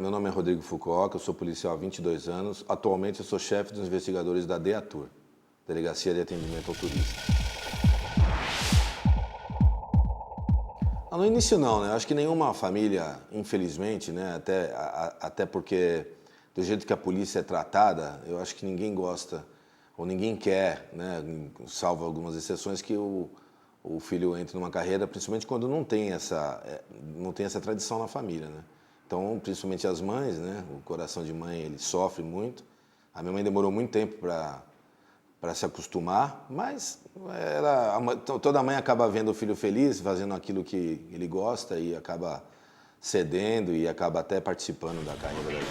Meu nome é Rodrigo Fukuoka, eu sou policial há 22 anos. Atualmente eu sou chefe dos investigadores da DEATUR, Delegacia de Atendimento ao Turista. No início não, né? Acho que nenhuma família, infelizmente, né? Até porque do jeito que a polícia é tratada, eu acho que ninguém gosta ou ninguém quer, né? Salvo algumas exceções, que o filho entre numa carreira, principalmente quando não tem essa tradição na família, né? Então, principalmente as mães, né? O coração de mãe, ele sofre muito. A minha mãe demorou muito tempo para se acostumar, mas toda mãe acaba vendo o filho feliz, fazendo aquilo que ele gosta e acaba cedendo e acaba até participando da carreira da gente.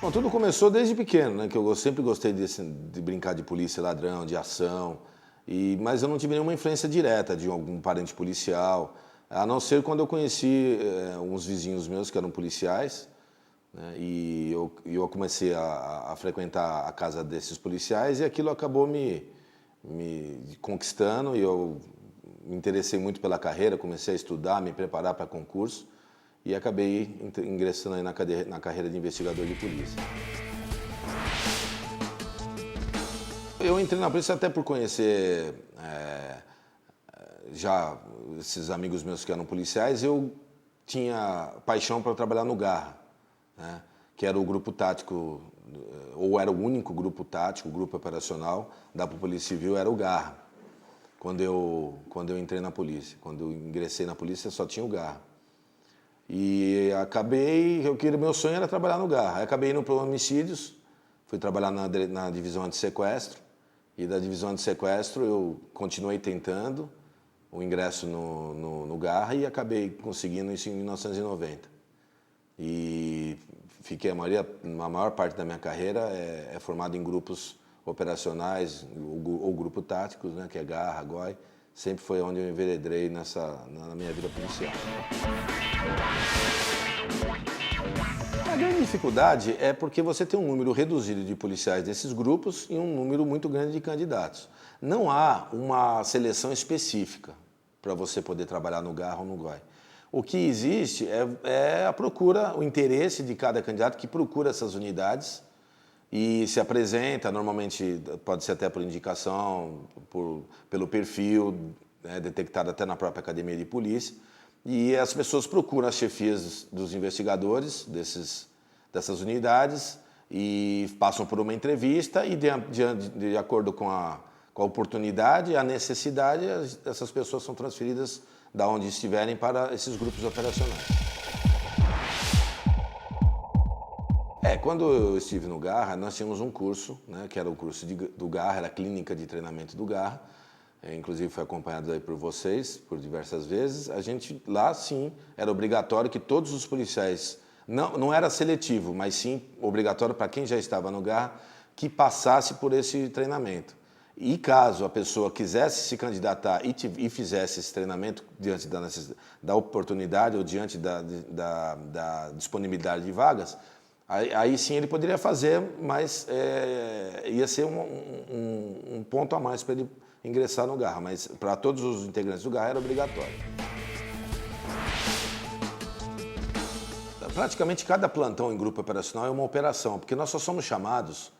Bom, tudo começou desde pequeno, né? Que eu sempre gostei de brincar de polícia, ladrão, de ação, mas eu não tive nenhuma influência direta de algum parente policial, a não ser quando eu conheci uns vizinhos meus que eram policiais, né? E eu comecei a frequentar a casa desses policiais e aquilo acabou me conquistando e eu me interessei muito pela carreira, comecei a estudar, me preparar para concurso e acabei ingressando aí na carreira de investigador de polícia. Eu entrei na polícia até por conhecer já esses amigos meus que eram policiais. Eu tinha paixão para trabalhar no Garra, né? Que era o grupo tático, ou era o único grupo tático, o grupo operacional da Polícia Civil era o Garra. Quando eu entrei na polícia, quando eu ingressei na polícia só tinha o Garra. E meu sonho era trabalhar no Garra. Aí acabei indo para homicídios, fui trabalhar na divisão de sequestro, e da divisão de sequestro eu continuei tentando o ingresso no Garra e acabei conseguindo isso em 1990. E fiquei a maior parte da minha carreira é formado em grupos operacionais ou grupo táticos, né, que é Garra, GOI. Sempre foi onde eu enveredei na minha vida policial. A grande dificuldade é porque você tem um número reduzido de policiais desses grupos e um número muito grande de candidatos. Não há uma seleção específica para você poder trabalhar no Garra ou no GOI. O que existe é a procura, o interesse de cada candidato que procura essas unidades e se apresenta, normalmente pode ser até por indicação, pelo perfil, né, detectado até na própria academia de polícia, e as pessoas procuram as chefias dos investigadores dessas unidades e passam por uma entrevista e de acordo com a oportunidade, a necessidade, essas pessoas são transferidas da onde estiverem para esses grupos operacionais. Quando eu estive no Garra, nós tínhamos um curso, né, que era o curso do Garra, era a clínica de treinamento do Garra, inclusive foi acompanhado aí por vocês, por diversas vezes. A gente, lá sim, era obrigatório que todos os policiais, não era seletivo, mas sim obrigatório para quem já estava no Garra, que passasse por esse treinamento. E caso a pessoa quisesse se candidatar e fizesse esse treinamento diante da oportunidade ou diante da disponibilidade de vagas, aí sim ele poderia fazer, mas ia ser um ponto a mais para ele ingressar no Garra. Mas para todos os integrantes do Garra era obrigatório. Praticamente cada plantão em grupo operacional é uma operação, porque nós só somos chamados,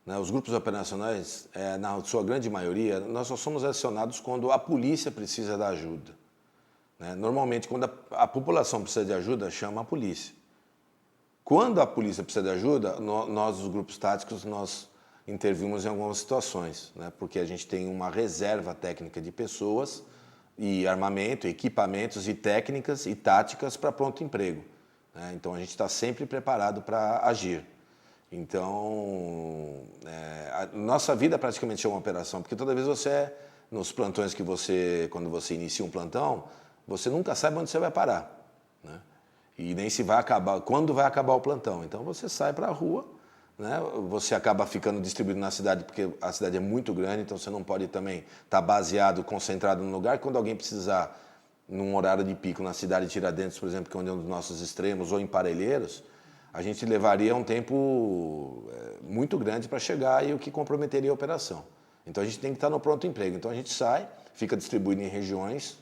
né, os grupos operacionais, na sua grande maioria, nós só somos acionados quando a polícia precisa da ajuda, né? Normalmente, quando a população precisa de ajuda, chama a polícia. Quando a polícia precisa de ajuda, nós, os grupos táticos, nós intervimos em algumas situações, né? Porque a gente tem uma reserva técnica de pessoas e armamento, equipamentos e técnicas e táticas para pronto emprego, né? Então a gente está sempre preparado para agir. Então, a nossa vida praticamente é uma operação, porque toda vez nos plantões quando você inicia um plantão, você nunca sabe onde você vai parar, né? E nem se vai acabar, quando vai acabar o plantão. Então você sai para a rua, né? Você acaba ficando distribuído na cidade, porque a cidade é muito grande, então você não pode também estar baseado, concentrado num lugar. Quando alguém precisar, num horário de pico, na cidade de Tiradentes, por exemplo, que é um dos nossos extremos, ou em Parelheiros, a gente levaria um tempo muito grande para chegar e o que comprometeria a operação. Então a gente tem que estar no pronto emprego. Então a gente sai, fica distribuído em regiões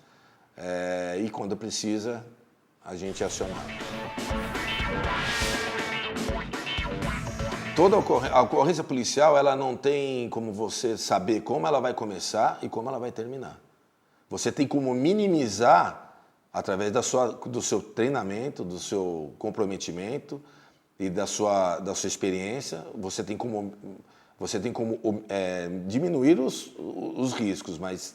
e quando precisa, a gente é acionado. Toda a ocorrência policial, ela não tem como você saber como ela vai começar e como ela vai terminar. Você tem como minimizar, através do seu treinamento, do seu comprometimento e da sua experiência, você tem como diminuir os riscos, mas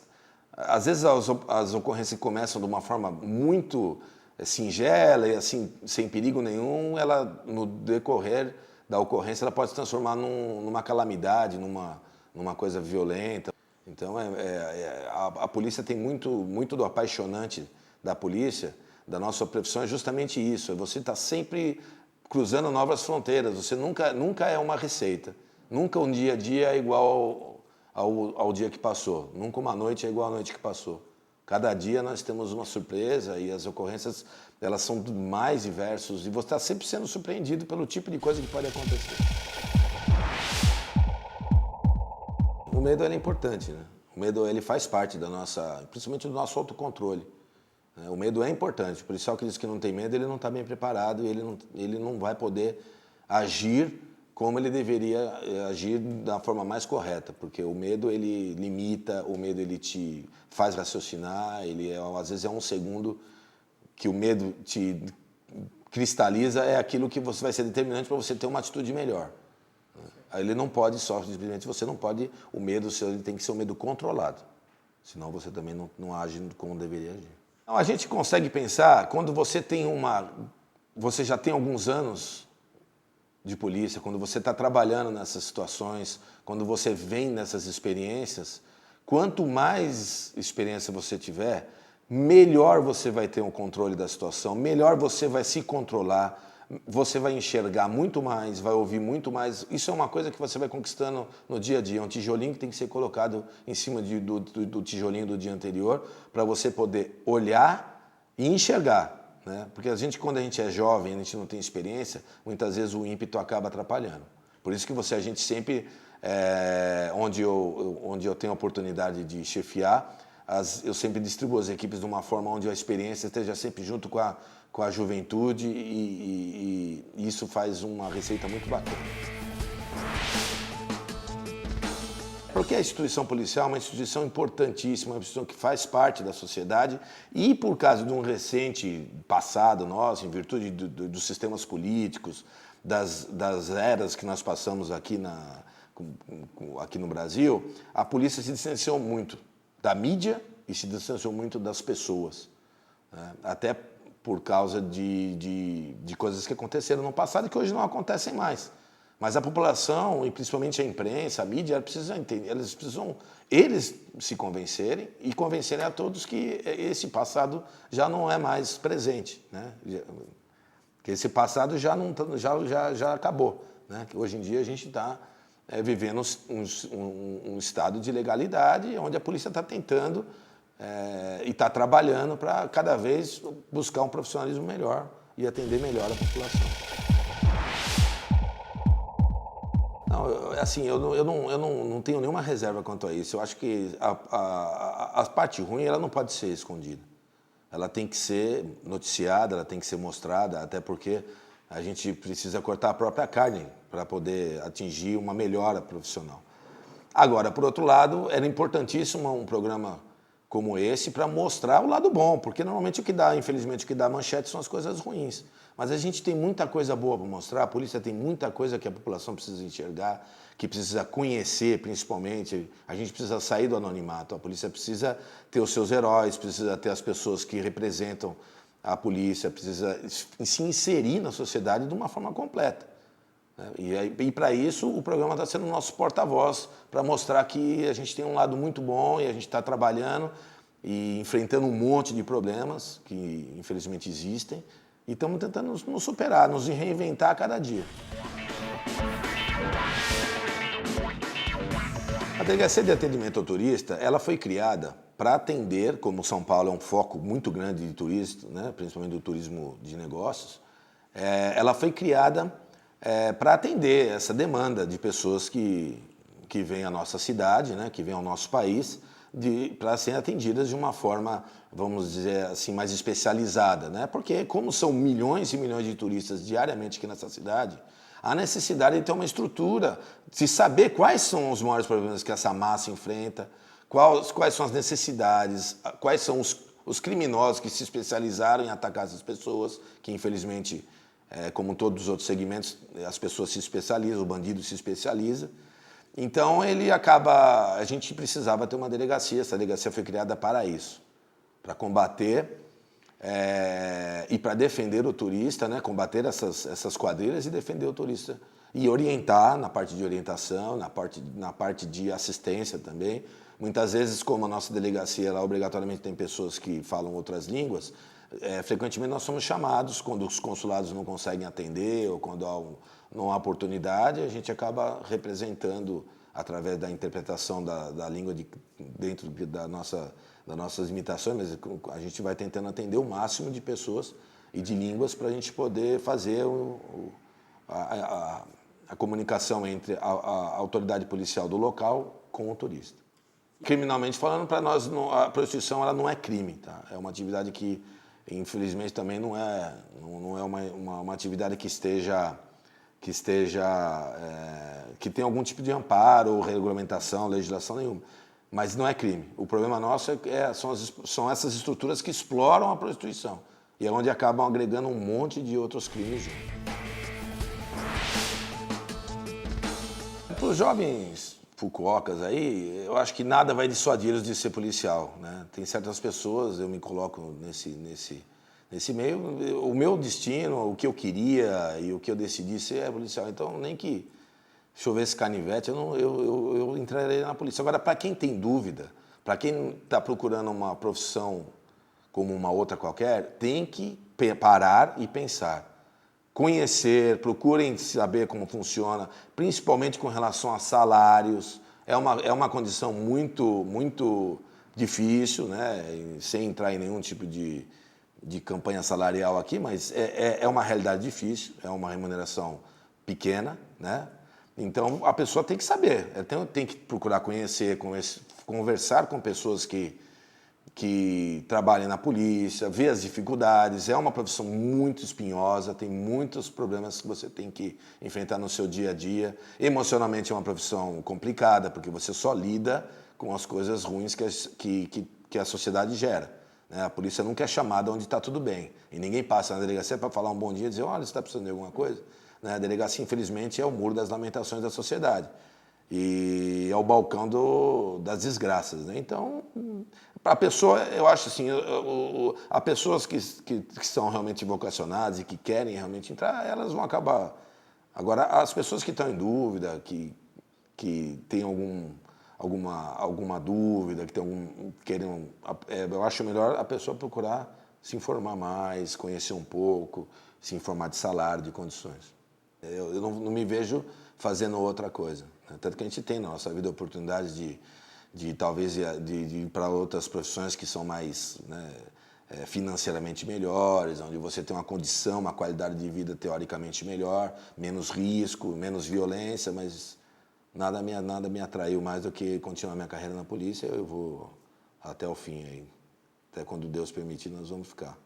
às vezes as ocorrências começam de uma forma muito singela e assim, sem perigo nenhum, ela no decorrer da ocorrência ela pode se transformar numa calamidade, numa coisa violenta. Então a polícia tem muito do apaixonante da polícia, da nossa profissão, é justamente isso, é você estar sempre cruzando novas fronteiras, você nunca é uma receita, nunca um dia a dia é igual ao dia que passou, nunca uma noite é igual à noite que passou. Cada dia nós temos uma surpresa e as ocorrências elas são mais diversas e você está sempre sendo surpreendido pelo tipo de coisa que pode acontecer. O medo é importante, né? O medo ele faz parte principalmente do nosso autocontrole. O medo é importante. O policial que diz que não tem medo, ele não está bem preparado e ele não vai poder agir como ele deveria agir da forma mais correta, porque o medo ele limita, o medo ele te faz raciocinar, às vezes é um segundo que o medo te cristaliza, é aquilo que vai ser determinante para você ter uma atitude melhor. Ele não pode simplesmente você não pode, o medo seu ele tem que ser um medo controlado, senão você também não age como deveria agir. Então, a gente consegue pensar, quando você já tem alguns anos de polícia, quando você está trabalhando nessas situações, quando você vem nessas experiências, quanto mais experiência você tiver, melhor você vai ter um controle da situação, melhor você vai se controlar, você vai enxergar muito mais, vai ouvir muito mais. Isso é uma coisa que você vai conquistando no dia a dia, é um tijolinho que tem que ser colocado em cima do tijolinho do dia anterior, para você poder olhar e enxergar. Né? Porque quando a gente é jovem, a gente não tem experiência, muitas vezes o ímpeto acaba atrapalhando. Por isso que a gente sempre, onde eu tenho a oportunidade de chefiar, eu sempre distribuo as equipes de uma forma onde a experiência esteja sempre junto com a juventude e isso faz uma receita muito bacana. Porque a instituição policial é uma instituição importantíssima, uma instituição que faz parte da sociedade e por causa de um recente passado nosso, em virtude dos sistemas políticos, das eras que nós passamos aqui no Brasil, a polícia se distanciou muito da mídia e se distanciou muito das pessoas, né? Até por causa de coisas que aconteceram no passado e que hoje não acontecem mais. Mas a população, e principalmente a imprensa, a mídia, eles precisam se convencerem e convencerem a todos que esse passado já não é mais presente, né? Que esse passado já acabou, né? Que hoje em dia a gente está vivendo um estado de legalidade onde a polícia está tentando e está trabalhando para cada vez buscar um profissionalismo melhor e atender melhor a população. Assim, eu não tenho nenhuma reserva quanto a isso. Eu acho que a parte ruim ela não pode ser escondida. Ela tem que ser noticiada, ela tem que ser mostrada, até porque a gente precisa cortar a própria carne para poder atingir uma melhora profissional. Agora, por outro lado, era importantíssimo um programa como esse para mostrar o lado bom, porque normalmente infelizmente o que dá manchete são as coisas ruins. Mas a gente tem muita coisa boa para mostrar, a polícia tem muita coisa que a população precisa enxergar, que precisa conhecer principalmente. A gente precisa sair do anonimato, a polícia precisa ter os seus heróis, precisa ter as pessoas que representam a polícia, precisa se inserir na sociedade de uma forma completa. E para isso o programa está sendo o nosso porta-voz, para mostrar que a gente tem um lado muito bom e a gente está trabalhando e enfrentando um monte de problemas que infelizmente existem e estamos tentando nos superar, nos reinventar a cada dia. A Delegacia de Atendimento ao Turista, ela foi criada para atender, como São Paulo é um foco muito grande de turista, né, principalmente do turismo de negócios, ela foi criada para atender essa demanda de pessoas que vêm à nossa cidade, né, que vêm ao nosso país, para serem atendidas de uma forma, vamos dizer assim, mais especializada, né? Porque como são milhões e milhões de turistas diariamente aqui nessa cidade, há necessidade de ter uma estrutura, de saber quais são os maiores problemas que essa massa enfrenta, quais são as necessidades, quais são os criminosos que se especializaram em atacar essas pessoas, que infelizmente, como todos os outros segmentos, as pessoas se especializam, o bandido se especializa. Então a gente precisava ter uma delegacia, essa delegacia foi criada para isso, para combater e para defender o turista, né? Combater essas quadrilhas e defender o turista. E orientar na parte de orientação, na parte de assistência também. Muitas vezes, como a nossa delegacia lá obrigatoriamente tem pessoas que falam outras línguas, frequentemente nós somos chamados quando os consulados não conseguem atender ou quando não há oportunidade, a gente acaba representando através da interpretação da língua dentro das nossas limitações, mas a gente vai tentando atender o máximo de pessoas e de línguas para a gente poder fazer a comunicação entre a autoridade policial do local com o turista. Criminalmente falando, para nós a prostituição ela não é crime, tá? É uma atividade que infelizmente também não é uma atividade que tenha algum tipo de amparo, ou regulamentação, legislação nenhuma. Mas não é crime. O problema nosso são essas estruturas que exploram a prostituição. E é onde acabam agregando um monte de outros crimes juntos. Para os jovens fukuokas aí, eu acho que nada vai dissuadi-los de ser policial, né? Tem certas pessoas, eu me coloco nesse meio, o meu destino, o que eu queria e o que eu decidi ser é policial. Então, nem que chovesse canivete, eu entraria na polícia. Agora, para quem tem dúvida, para quem está procurando uma profissão como uma outra qualquer, tem que parar e pensar. Conhecer, procurem saber como funciona, principalmente com relação a salários. É uma condição muito difícil, né? Sem entrar em nenhum tipo de campanha salarial aqui, mas é uma realidade difícil, é uma remuneração pequena, né? Então a pessoa tem que saber, tem que procurar conhecer, conversar com pessoas que trabalham na polícia, ver as dificuldades. É uma profissão muito espinhosa, tem muitos problemas que você tem que enfrentar no seu dia a dia. Emocionalmente é uma profissão complicada, porque você só lida com as coisas ruins que a sociedade gera. A polícia nunca é chamada onde está tudo bem. E ninguém passa na delegacia para falar um bom dia e dizer, olha, você está precisando de alguma coisa? A delegacia, infelizmente, é o muro das lamentações da sociedade. E é o balcão das desgraças, né? Então, para a pessoa, eu acho assim, as pessoas que são realmente vocacionadas e que querem realmente entrar, elas vão acabar. Agora, as pessoas que estão em dúvida, que têm alguma dúvida, eu acho melhor a pessoa procurar se informar mais, conhecer um pouco, se informar de salário, de condições. Eu não me vejo fazendo outra coisa. Tanto que a gente tem na nossa vida oportunidades de talvez ir para outras profissões que são mais, né, financeiramente melhores, onde você tem uma condição, uma qualidade de vida teoricamente melhor, menos risco, menos violência, mas nada me atraiu mais do que continuar minha carreira na polícia. Eu vou até o fim aí. Até quando Deus permitir, nós vamos ficar.